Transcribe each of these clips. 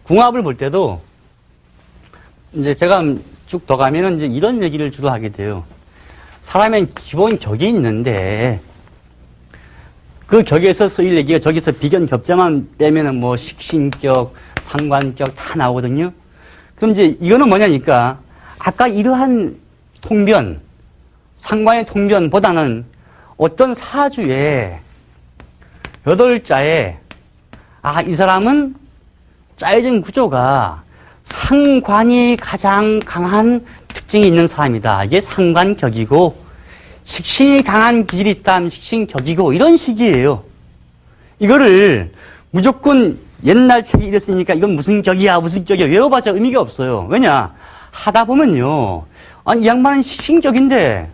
궁합을 볼 때도 이제 제가 쭉 더 가면은 이제 이런 얘기를 주로 하게 돼요. 사람엔 기본 격이 있는데 그 격에서 쓰일 얘기가 저기서 비견 겹자만 빼면은 뭐 식신격, 상관격 다 나오거든요. 그럼 이제 이거는 뭐냐니까 아까 이러한 통변, 상관의 통변보다는 어떤 사주에 8자에 이 사람은 짜여진 구조가 상관이 가장 강한 특징이 있는 사람이다. 이게 상관격이고 식신이 강한 기질이 있다면 식신격이고 이런 식이에요. 이거를 무조건 옛날 책이 이랬으니까 이건 무슨 격이야 무슨 격이야 외워봤자 의미가 없어요. 왜냐? 하다 보면요. 아니 이 양반은 식신격인데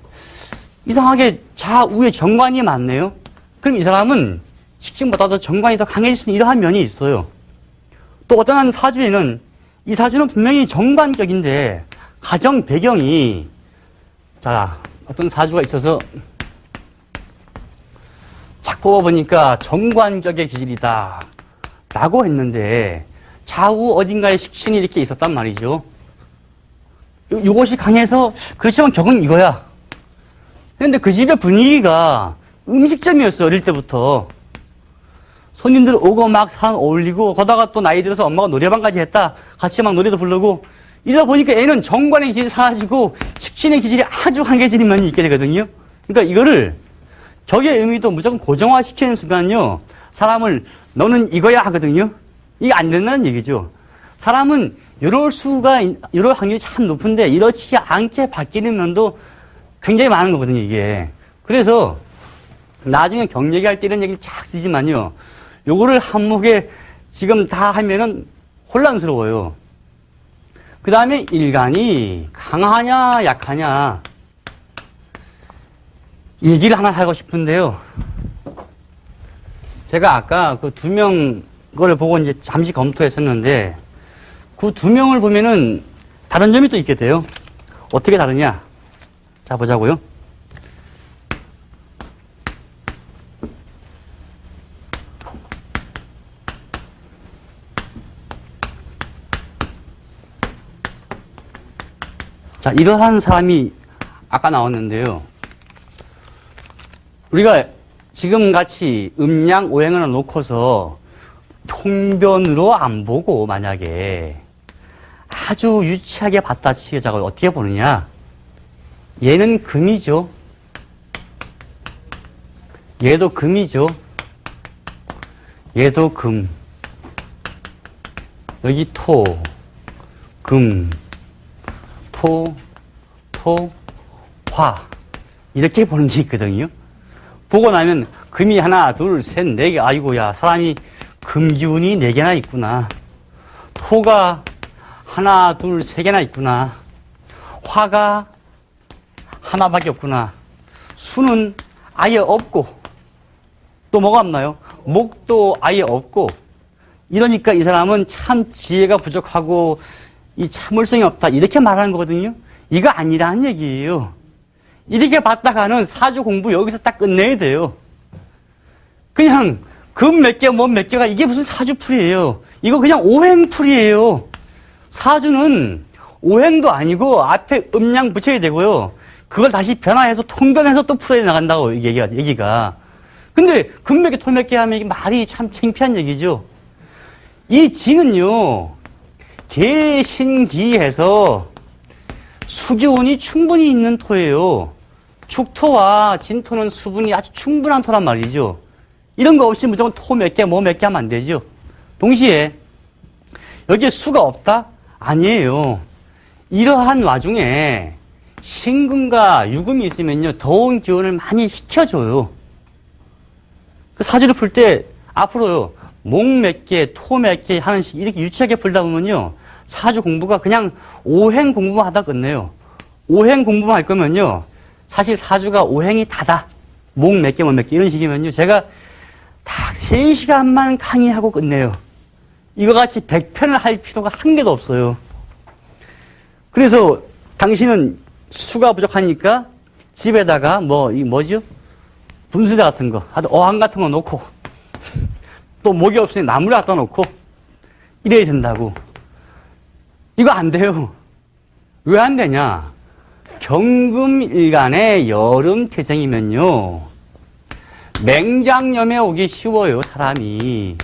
이상하게 좌우에 정관이 많네요. 그럼 이 사람은 식신보다도 정관이 더 강해질 수 있는 이러한 면이 있어요. 또 어떤 한 사주에는 이 사주는 분명히 정관격인데 가정 배경이 어떤 사주가 있어서 쫙 뽑아보니까 정관격의 기질이다 라고 했는데 좌우 어딘가에 식신이 이렇게 있었단 말이죠. 요것이 강해서 그렇지만 격은 이거야. 그런데 그 집의 분위기가 음식점이었어. 어릴 때부터 손님들 오고 막 산 어울리고 거다가 또 나이 들어서 엄마가 노래방까지 했다. 같이 막 노래도 부르고 이러다 보니까 애는 정관의 기질이 사라지고 식신의 기질이 아주 강해지는 면이 있게 되거든요. 그러니까 이거를 격의 의미도 무조건 고정화시키는 순간요. 사람을 너는 이거야 하거든요. 이게 안 된다는 얘기죠. 사람은 이럴 확률이 참 높은데 이렇지 않게 바뀌는 면도 굉장히 많은 거거든요, 이게. 그래서 나중에 격 얘기할 때 이런 얘기를 쫙 쓰지만요. 요거를 한목에 지금 다 하면은 혼란스러워요. 그 다음에 일간이 강하냐, 약하냐. 얘기를 하나 하고 싶은데요. 제가 아까 그 2명 거를 보고 이제 잠시 검토했었는데 그 2명을 보면은 다른 점이 또 있게 돼요. 어떻게 다르냐? 자, 보자고요. 자, 이러한 사람이 아까 나왔는데요. 우리가 지금 같이 음양 오행을 놓고서 통변으로 안 보고 만약에 아주 유치하게 봤다 치자고 어떻게 보느냐. 얘는 금이죠. 얘도 금이죠. 얘도 금. 여기 토, 금, 토, 화. 이렇게 보는 게 있거든요. 보고 나면 금이 하나, 둘, 셋, 네 개. 아이고야, 사람이 금 기운이 4개나 있구나. 토가 하나, 둘, 세 개나 있구나. 화가 하나밖에 없구나. 수는 아예 없고. 또 뭐가 없나요? 목도 아예 없고. 이러니까 이 사람은 참 지혜가 부족하고 이 참을성이 없다. 이렇게 말하는 거거든요. 이거 아니라는 얘기예요. 이렇게 봤다가는 사주 공부 여기서 딱 끝내야 돼요. 그냥 금 몇 개, 뭐 몇 개가 이게 무슨 사주풀이에요. 이거 그냥 오행풀이에요. 사주는 오행도 아니고 앞에 음양 붙여야 되고요. 그걸 다시 변화해서 통변해서 또 풀어야 나간다고 얘기가. 근데 금 몇 개, 토 몇 개 하면 이게 말이 참 창피한 얘기죠. 이 지는요, 개신기해서 수기운이 충분히 있는 토예요. 축토와 진토는 수분이 아주 충분한 토란 말이죠. 이런 거 없이 무조건 토 몇 개, 뭐 몇 개 하면 안 되죠. 동시에 여기에 수가 없다? 아니에요. 이러한 와중에 신금과 유금이 있으면요, 더운 기운을 많이 식혀줘요. 그 사주를 풀 때 앞으로요, 목 몇 개, 토 몇 개 하는 식 이렇게 유치하게 풀다 보면요, 사주 공부가 그냥 오행 공부만 하다 끝내요. 오행 공부만 할 거면요, 사실 사주가 오행이 다다. 목 몇 개, 뭐 몇 개 이런 식이면요, 제가 딱 3시간만 강의하고 끝내요. 이거 같이 100편을 할 필요가 한 개도 없어요. 그래서 당신은 수가 부족하니까 집에다가 뭐죠? 분수대 같은 거, 어항 같은 거 놓고 또 목이 없으니 나무를 갖다 놓고 이래야 된다고. 이거 안 돼요. 왜 안 되냐? 경금일간의 여름 태생이면요. 맹장염에 오기 쉬워요, 사람이.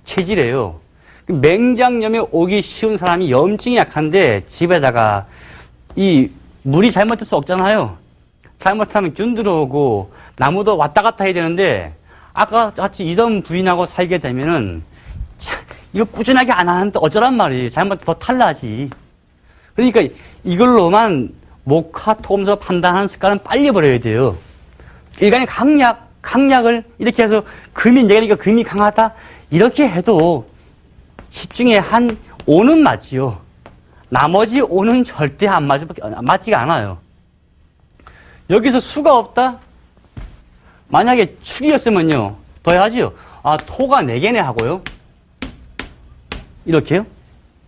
체질이에요. 맹장염에 오기 쉬운 사람이 염증이 약한데 집에다가 이 물이 잘못될 수 없잖아요. 잘못하면 균 들어오고 나무도 왔다 갔다 해야 되는데 아까 같이 이런 부인하고 살게 되면은 이거 꾸준하게 안 하는데 어쩌란 말이에요. 잘못 더 탈나지. 그러니까 이걸로만 목화토금서 판단하는 습관은 빨리 버려야 돼요. 일간의 강약을 이렇게 해서 금이 내니까 금이 강하다 이렇게 해도 10중에 한 5는 맞지요. 나머지 5는 절대 맞지가 않아요. 여기서 수가 없다? 만약에 축이었으면요. 더 해야지요. 아, 토가 4개네 하고요. 이렇게요?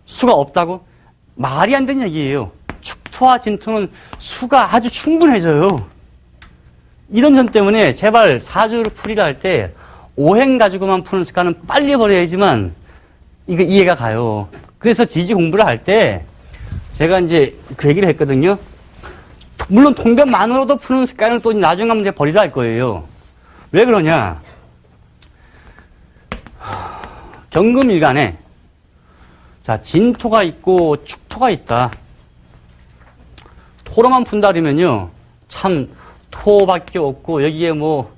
수가 없다고? 말이 안 되는 얘기예요. 축토와 진토는 수가 아주 충분해져요. 이런 점 때문에 제발 사주를 풀이를 할 때 오행 가지고만 푸는 습관은 빨리 버려야지만 이거 이해가 가요. 그래서 지지 공부를 할 때 제가 이제 그 얘기를 했거든요. 물론 통변만으로도 푸는 습관을 또 나중에 한번 제가 버리라 할 거예요. 왜 그러냐? 경금일간에 자, 진토가 있고 축토가 있다. 토로만 푼다 그러면요. 참 토밖에 없고 여기에 뭐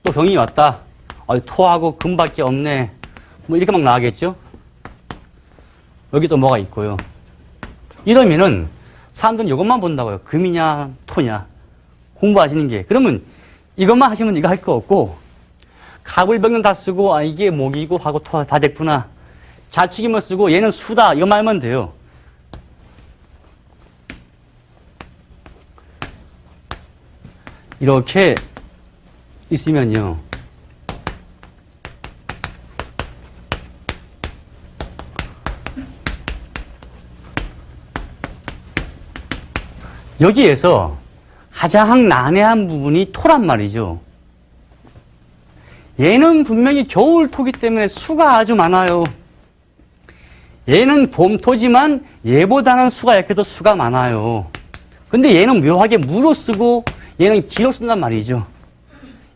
또 병이 왔다. 토하고 금밖에 없네. 뭐 이렇게 막 나가겠죠. 여기 또 뭐가 있고요. 이러면은 사람들은 이것만 본다고요. 금이냐 토냐 공부하시는 게. 그러면 이것만 하시면 이거 할 거 없고 갑을병은 다 쓰고 이게 목이고 하고 토 다 됐구나. 자축이면 쓰고 얘는 수다 이것만 하면 돼요. 이렇게 있으면요. 여기에서 가장 난해한 부분이 토란 말이죠. 얘는 분명히 겨울토기 때문에 수가 아주 많아요. 얘는 봄토지만 얘보다는 수가 약해도 수가 많아요. 근데 얘는 묘하게 무로 쓰고 얘는 기로 쓴단 말이죠.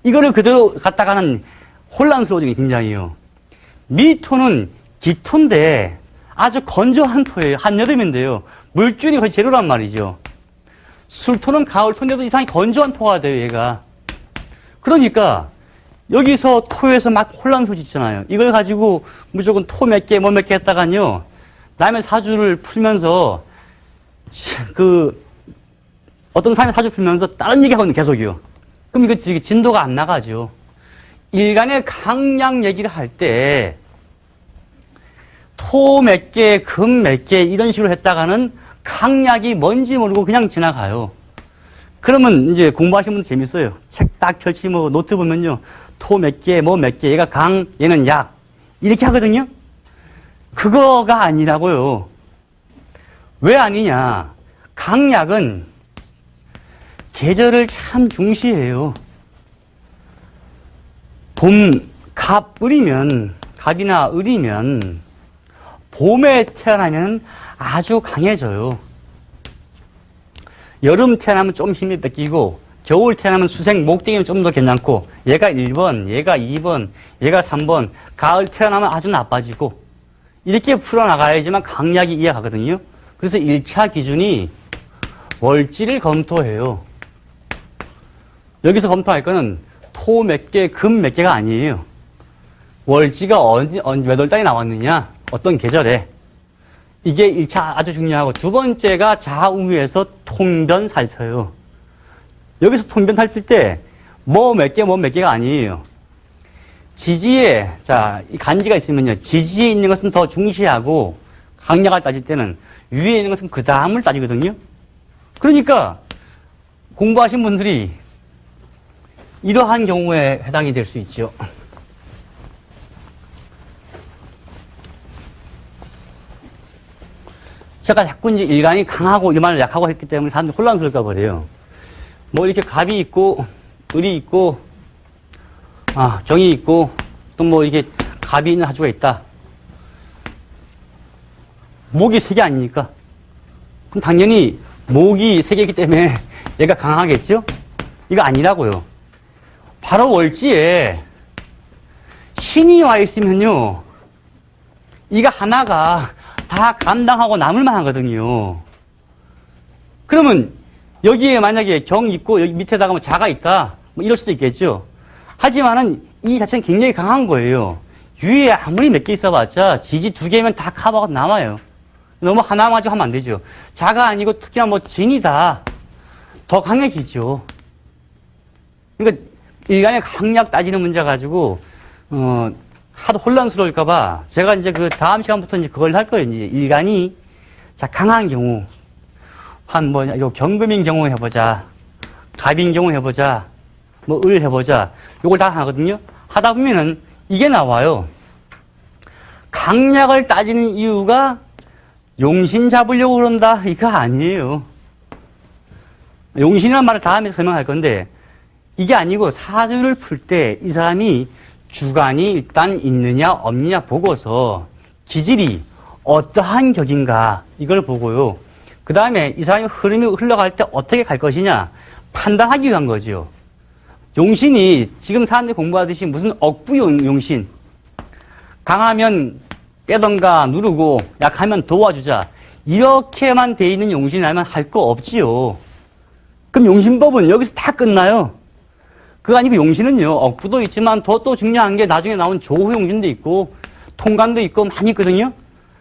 이거를 그대로 갖다가는 혼란스러워지기 굉장히요. 미토는 기토인데 아주 건조한 토예요. 한여름인데요. 물줄이 거의 제로란 말이죠. 술토는 가을토인데도 이상하게 건조한 토가 돼요, 얘가. 그러니까 여기서 토에서 막 혼란스러워지잖아요. 이걸 가지고 무조건 토 몇 개, 뭐 몇 개 했다가요. 남의 사주를 풀면서 어떤 사람의 사주 풀면서 다른 얘기하고는 계속이요. 그럼 이거 진도가 안 나가죠. 일간의 강약 얘기를 할 때 토 몇 개, 금 몇 개 이런 식으로 했다가는 강약이 뭔지 모르고 그냥 지나가요. 그러면 이제 공부하시는 분들 재밌어요. 책 딱 펼치 노트 보면요. 토 몇 개, 뭐 몇 개, 얘가 강, 얘는 약. 이렇게 하거든요. 그거가 아니라고요. 왜 아니냐. 강약은 계절을 참 중시해요. 봄, 갑이나 을이면 봄에 태어나면 아주 강해져요. 여름 태어나면 좀 힘이 뺏기고 겨울 태어나면 수생, 목땡이면 좀 더 괜찮고 얘가 1번, 얘가 2번, 얘가 3번 가을 태어나면 아주 나빠지고 이렇게 풀어나가야지만 강약이 이해가거든요. 그래서 1차 기준이 월지를 검토해요. 여기서 검토할 거는 토 몇 개, 금 몇 개가 아니에요. 월지가 몇 월 달에 나왔느냐, 어떤 계절에. 이게 1차 아주 중요하고 두 번째가 좌우에서 통변 살펴요. 여기서 통변 살필 때 뭐 몇 개, 뭐 몇 개가 아니에요. 지지에, 이 간지가 있으면요. 지지에 있는 것은 더 중시하고 강약을 따질 때는 위에 있는 것은 그 다음을 따지거든요. 그러니까 공부하신 분들이 이러한 경우에 해당이 될 수 있죠. 제가 자꾸 이제 일간이 강하고 이 말을 약하고 했기 때문에 사람들이 혼란스러울까 그래요. 뭐 이렇게 갑이 있고, 을이 있고, 경이 있고, 또 뭐 이게 갑이 있는 하주가 있다. 목이 3개 아닙니까? 그럼 당연히 목이 3개이기 때문에 얘가 강하겠죠? 이거 아니라고요. 바로 월지에 신이 와 있으면요, 이거 하나가 다 감당하고 남을만 하거든요. 그러면 여기에 만약에 경 있고 여기 밑에다가 뭐 자가 있다, 뭐 이럴 수도 있겠죠. 하지만은 이 자체는 굉장히 강한 거예요. 위에 아무리 몇 개 있어봤자 지지 2개면 다 커버가 남아요. 너무 하나만 가지고 하면 안 되죠. 자가 아니고 특히나 뭐 진이다, 더 강해지죠. 그러니까 일간의 강약 따지는 문제 가지고 하도 혼란스러울까봐 제가 이제 그 다음 시간부터 이제 그걸 할 거예요. 이제 일간이 자 강한 경우 한 뭐 이거 경금인 경우 해보자, 갑인 경우 해보자, 뭐 을 해보자, 요걸 다 하거든요. 하다 보면은 이게 나와요. 강약을 따지는 이유가 용신 잡으려고 그런다, 이거 아니에요. 용신이라는 말을 다음에 설명할 건데 이게 아니고 사주를 풀 때 이 사람이 주관이 일단 있느냐 없느냐 보고서 기질이 어떠한 격인가 이걸 보고요. 그 다음에 이 사람이 흐름이 흘러갈 때 어떻게 갈 것이냐 판단하기 위한 거죠. 용신이 지금 사람들이 공부하듯이 무슨 억부 용신, 강하면 빼던가 누르고 약하면 도와주자, 이렇게만 돼 있는 용신이라면 할 거 없지요. 그럼 용신법은 여기서 다 끝나요. 그거 아니고 용신은요, 억부도 있지만 더 또 중요한 게 나중에 나온 조후용신도 있고 통관도 있고 많이 있거든요.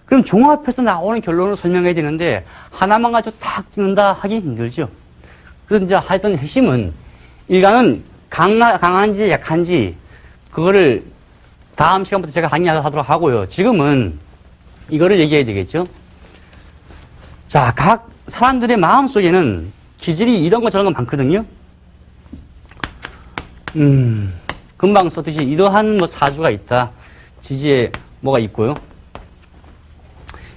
그럼 종합해서 나오는 결론을 설명해야 되는데 하나만 가지고 탁 찍는다 하기 힘들죠. 그래서 이제 하여튼 핵심은 일간은 강한지 약한지 그거를 다음 시간부터 제가 강의하도록 하고요. 지금은 이거를 얘기해야 되겠죠. 자, 각 사람들의 마음속에는 기질이 이런 거 저런 거 많거든요. 금방 썼듯이 이러한 뭐 사주가 있다. 지지에 뭐가 있고요.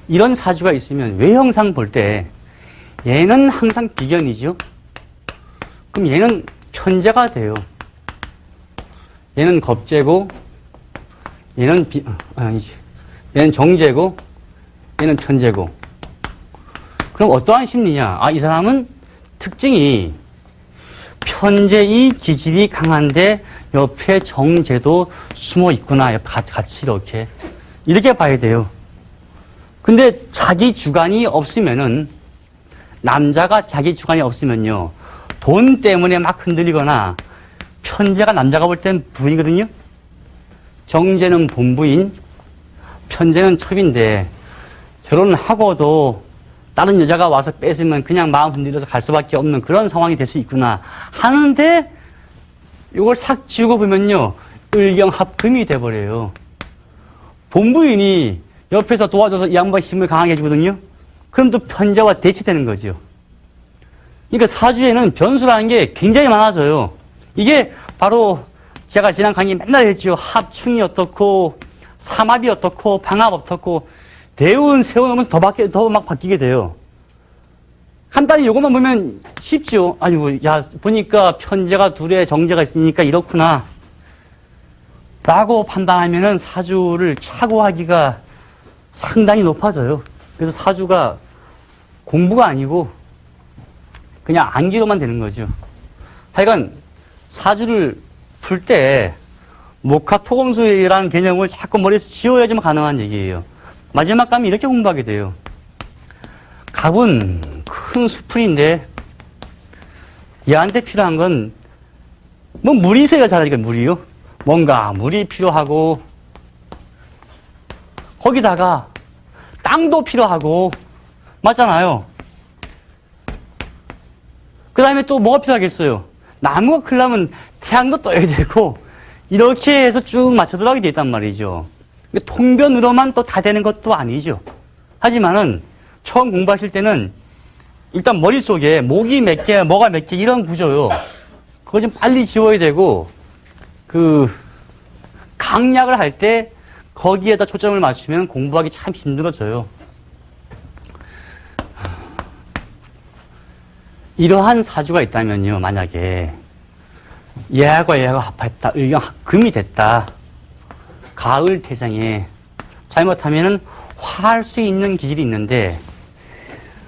이런 사주가 있으면 외형상 볼 때 얘는 항상 비견이죠. 그럼 얘는 편재가 돼요. 얘는 겁재고 얘는 얘는 정재고 얘는 편재고. 그럼 어떠한 심리냐? 아, 이 사람은 특징이 편재의 기질이 강한데 옆에 정재도 숨어 있구나. 같이 이렇게 봐야 돼요. 근데 자기 주관이 없으면은, 남자가 자기 주관이 없으면요, 돈 때문에 막 흔들리거나, 편재가 남자가 볼 땐 부인이거든요. 정재는 본부인, 편재는 첩인데, 결혼을 하고도 다른 여자가 와서 뺏으면 그냥 마음 흔들려서 갈 수밖에 없는 그런 상황이 될 수 있구나 하는데, 이걸 싹 지우고 보면요, 을경합금이 돼버려요. 본부인이 옆에서 도와줘서 이 양반의 힘을 강하게 해주거든요. 그럼 또 편재와 대치되는 거죠. 그러니까 사주에는 변수라는 게 굉장히 많아져요. 이게 바로 제가 지난 강의 맨날 했죠. 합충이 어떻고, 삼합이 어떻고, 방합 어떻고, 대운 세워놓으면서 더 막 바뀌게 돼요. 간단히 이것만 보면 쉽죠. 아이고, 야, 보니까 편재가 둘에 정재가 있으니까 이렇구나. 라고 판단하면은 사주를 착오하기가 상당히 높아져요. 그래서 사주가 공부가 아니고 그냥 암기로만 되는 거죠. 하여간 사주를 풀 때 목화토금수라는 개념을 자꾸 머리에서 지워야지만 가능한 얘기예요. 마지막 가면 이렇게 공부하게 돼요. 갑은 큰 수풀인데 얘한테 필요한 건 뭐 물이 있어야 잘하니까 물이요. 뭔가 물이 필요하고 거기다가 땅도 필요하고 맞잖아요. 그 다음에 또 뭐가 필요하겠어요? 나무가 크려면 태양도 떠야 되고 이렇게 해서 쭉 맞춰 들어가게 돼 있단 말이죠. 통변으로만 또 다 되는 것도 아니죠. 하지만은 처음 공부하실 때는 일단 머릿속에 목이 몇 개, 뭐가 몇 개 이런 구조요. 그거 좀 빨리 지워야 되고 강약을 할 때 거기에다 초점을 맞추면 공부하기 참 힘들어져요. 이러한 사주가 있다면요, 만약에 얘하고 얘하고 합했다, 을경합금이 됐다, 가을 태생에 잘못하면은 화할 수 있는 기질이 있는데,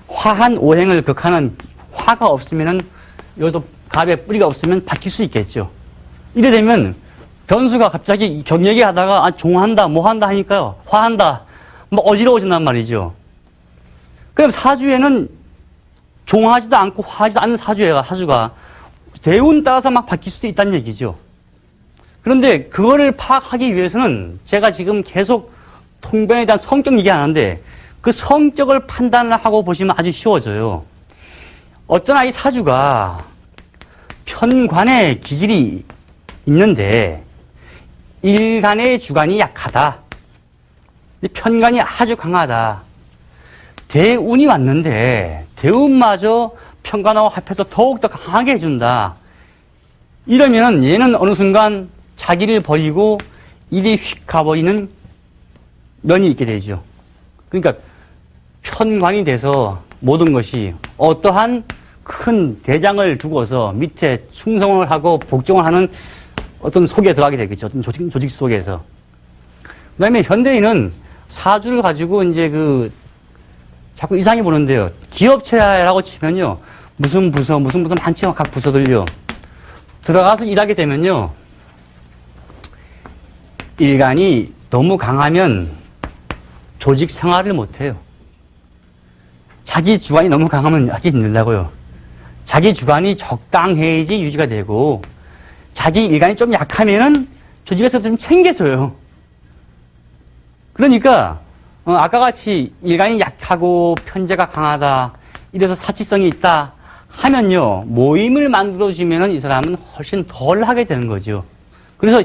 화한 오행을 극하는 화가 없으면은, 여기도 갑에 뿌리가 없으면 바뀔 수 있겠죠. 이래 되면, 변수가 갑자기 경력이 하다가, 종한다, 뭐 한다 하니까요. 화한다. 뭐 어지러워진단 말이죠. 그럼 사주에는 종하지도 않고 화하지도 않는 사주가 대운 따라서 막 바뀔 수도 있다는 얘기죠. 그런데 그거를 파악하기 위해서는 제가 지금 계속 통변에 대한 성격 얘기하는데 그 성격을 판단을 하고 보시면 아주 쉬워져요. 어떤 아이 사주가 편관의 기질이 있는데 일간의 주관이 약하다. 편관이 아주 강하다. 대운이 왔는데 대운마저 편관하고 합해서 더욱더 강하게 해준다. 이러면 얘는 어느 순간 자기를 버리고 이리 휙 가버리는 면이 있게 되죠. 그러니까 편관이 돼서 모든 것이 어떠한 큰 대장을 두고서 밑에 충성을 하고 복종을 하는 어떤 속에 들어가게 되겠죠. 어떤 조직 속에서. 그 다음에 현대인은 사주를 가지고 이제 자꾸 이상히 보는데요. 기업체라고 치면요. 무슨 부서 많지만 각 부서들요. 들어가서 일하게 되면요. 일간이 너무 강하면 조직 생활을 못해요. 자기 주관이 너무 강하면 하기 힘들다고요. 자기 주관이 적당해야지 유지가 되고 자기 일간이 좀 약하면은 조직에서 좀 챙겨줘요. 그러니까 아까 같이 일간이 약하고 편제가 강하다 이래서 사치성이 있다 하면요 모임을 만들어주면은 이 사람은 훨씬 덜 하게 되는 거죠. 그래서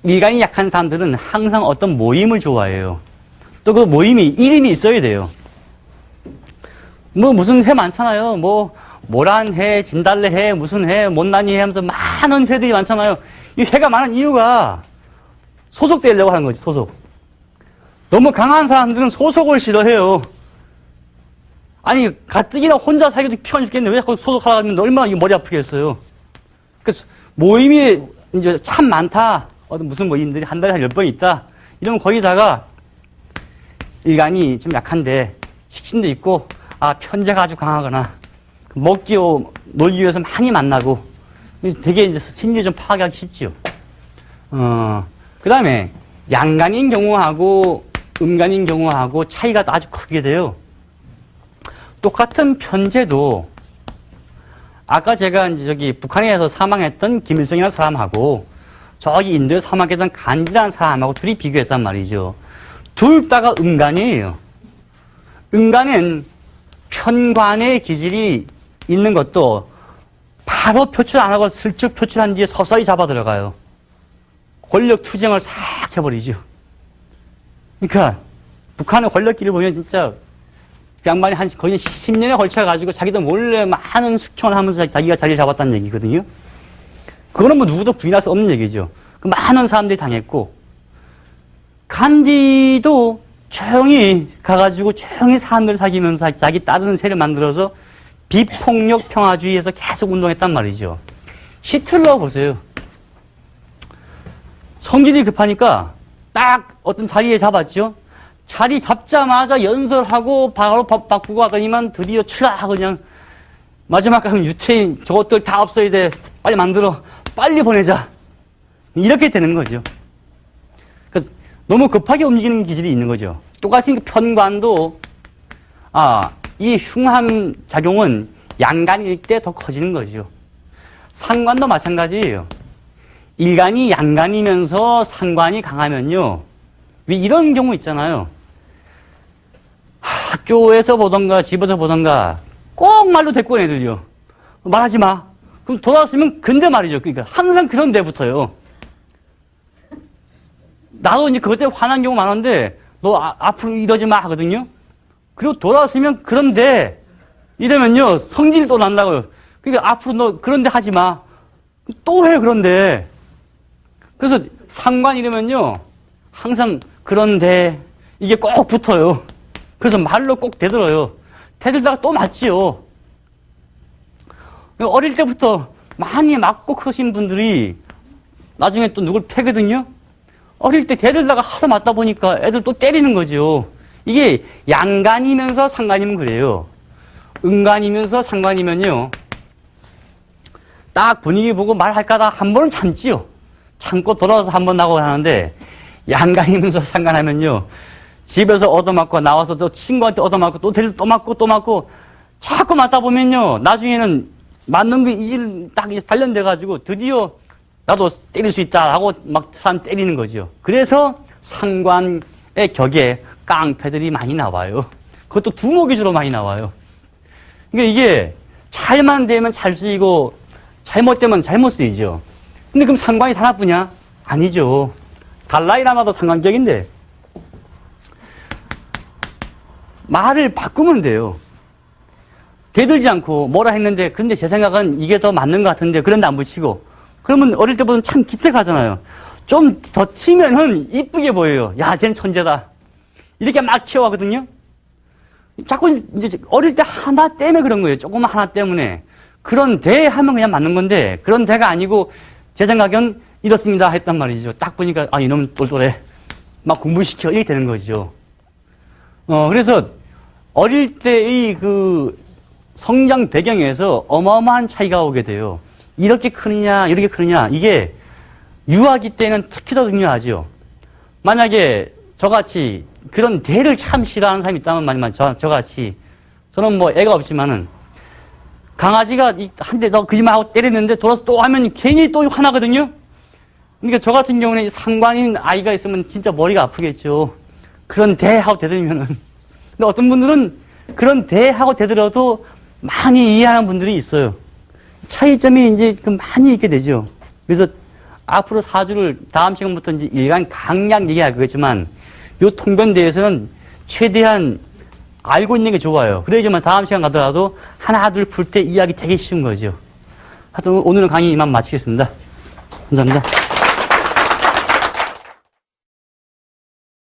일간이 약한 사람들은 항상 어떤 모임을 좋아해요. 또 그 모임이 이름이 있어야 돼요. 뭐 무슨 회 많잖아요. 뭐 모란 회, 진달래 회, 무슨 회, 못난이 회 하면서 많은 회들이 많잖아요. 이 회가 많은 이유가 소속되려고 하는 거지. 소속. 너무 강한 사람들은 소속을 싫어해요. 아니 가뜩이나 혼자 살기도 피곤해 죽겠는데 왜 자꾸 소속하려고 하면 얼마나 머리 아프겠어요. 그래서 모임이 이제 참 많다. 무슨 모임들이 한 달에 한 10번 있다. 이러면 거기다가 일간이 좀 약한데 식신도 있고 편제가 아주 강하거나 놀기 위해서 많이 만나고 되게 이제 심리 좀 파악하기 쉽지요. 그 다음에 양간인 경우하고 음간인 경우하고 차이가 아주 크게 돼요. 똑같은 편제도 아까 제가 이제 북한에서 사망했던 김일성이라는 사람하고 저기 인도에서 사망했던 간디라는 사람하고 둘이 비교했단 말이죠. 둘 다가 음간이에요. 음간은 편관의 기질이 있는 것도 바로 표출 안 하고 슬쩍 표출한 뒤에 서서히 잡아 들어가요. 권력 투쟁을 싹 해버리죠. 그러니까 북한의 권력기를 보면 진짜 양반이 거의 10년에 걸쳐가지고 자기도 몰래 많은 숙청을 하면서 자기가 자리를 잡았다는 얘기거든요. 그거는 뭐 누구도 부인할 수 없는 얘기죠. 많은 사람들이 당했고 간디도 조용히 가가지고 조용히 사람들 사귀면서 자기 따르는 세를 만들어서 비폭력 평화주의에서 계속 운동했단 말이죠. 히틀러 보세요. 성질이 급하니까 딱 어떤 자리에 잡았죠. 자리 잡자마자 연설하고 바로 법 바꾸고 하더니만 드디어 추락 그냥 마지막 가면 유태인 저것들 다 없어야 돼. 빨리 만들어. 빨리 보내자. 이렇게 되는 거죠. 그래서 너무 급하게 움직이는 기질이 있는 거죠. 똑같이 편관도 이 흉함 작용은 양간일 때 더 커지는 거죠. 상관도 마찬가지예요. 일간이 양간이면서 상관이 강하면요. 왜 이런 경우 있잖아요. 학교에서 보던가 집에서 보던가 꼭 말로 데리고 온 애들요. 말하지 마. 그럼 돌아왔으면 근데 말이죠. 그러니까 항상 그런 데부터요. 나도 이제 그것 때문에 화난 경우 많은데 너 앞으로 이러지 마 하거든요. 그리고 돌아왔으면 그런데 이러면요 성질 또 난다고요. 그러니까 앞으로 너 그런데 하지 마. 또 해 그런데. 그래서 상관 이러면요 항상 그런데 이게 꼭 붙어요. 그래서 말로 꼭 대들어요. 대들다가 또 맞지요. 어릴 때부터 많이 맞고 크신 분들이 나중에 또 누굴 패거든요. 어릴 때 대들다가 하도 맞다 보니까 애들 또 때리는 거죠. 이게 양간이면서 상간이면 그래요. 음간이면서 상간이면요. 딱 분위기 보고 말할까다 한 번은 참지요. 참고 돌아와서 한 번 나고 하는데 양간이면서 상간하면요. 집에서 얻어맞고 나와서 또 친구한테 얻어맞고 또 데리고 또 맞고 또 맞고 자꾸 맞다 보면요. 나중에는 맞는 게 이질 딱 단련돼가지고 드디어 나도 때릴 수 있다 하고 막 사람 때리는 거죠. 그래서 상관의 격에 깡패들이 많이 나와요. 그것도 두목 위주로 많이 나와요. 그러니까 이게 잘만 되면 잘 쓰이고 잘못되면 잘못 쓰이죠. 근데 그럼 상관이 다 나쁘냐? 아니죠. 달라이라마도 상관격인데 말을 바꾸면 돼요. 대들지 않고 뭐라 했는데 근데 제 생각은 이게 더 맞는 것 같은데 그런데 안 붙이고 그러면 어릴 때보다는 참 기특하잖아요. 좀 더 튀면은 이쁘게 보여요. 야, 쟤는 천재다. 이렇게 막 키워가거든요. 자꾸 이제 어릴 때 하나 때문에 그런 거예요. 조그만 하나 때문에. 그런 대 하면 그냥 맞는 건데 그런 대가 아니고 제 생각엔 이렇습니다 했단 말이죠. 딱 보니까 아, 이놈 똘똘해. 막 공부시켜. 이렇게 되는 거죠. 그래서 어릴 때의 그 성장 배경에서 어마어마한 차이가 오게 돼요. 이렇게 크느냐, 이렇게 크느냐. 이게 유아기 때는 특히 더 중요하죠. 만약에 저같이 그런 대를 참 싫어하는 사람이 있다면 만약에 저같이 저는 뭐 애가 없지만은 강아지가 한 대 너 거짓말하고 때렸는데 돌아서 또 하면 괜히 또 화나거든요. 그러니까 저 같은 경우는 상관인 아이가 있으면 진짜 머리가 아프겠죠. 그런 대하고 대들면은. 근데 어떤 분들은 그런 대하고 대들어도 많이 이해하는 분들이 있어요. 차이점이 이제 많이 있게 되죠. 그래서 앞으로 4주를 다음 시간부터 이제 일간 강약 얘기할 거겠지만 요 통변대에서는 최대한 알고 있는 게 좋아요. 그래야지만 다음 시간 가더라도 하나 둘 풀 때 이해하기 되게 쉬운 거죠. 하여튼 오늘은 강의 이만 마치겠습니다. 감사합니다.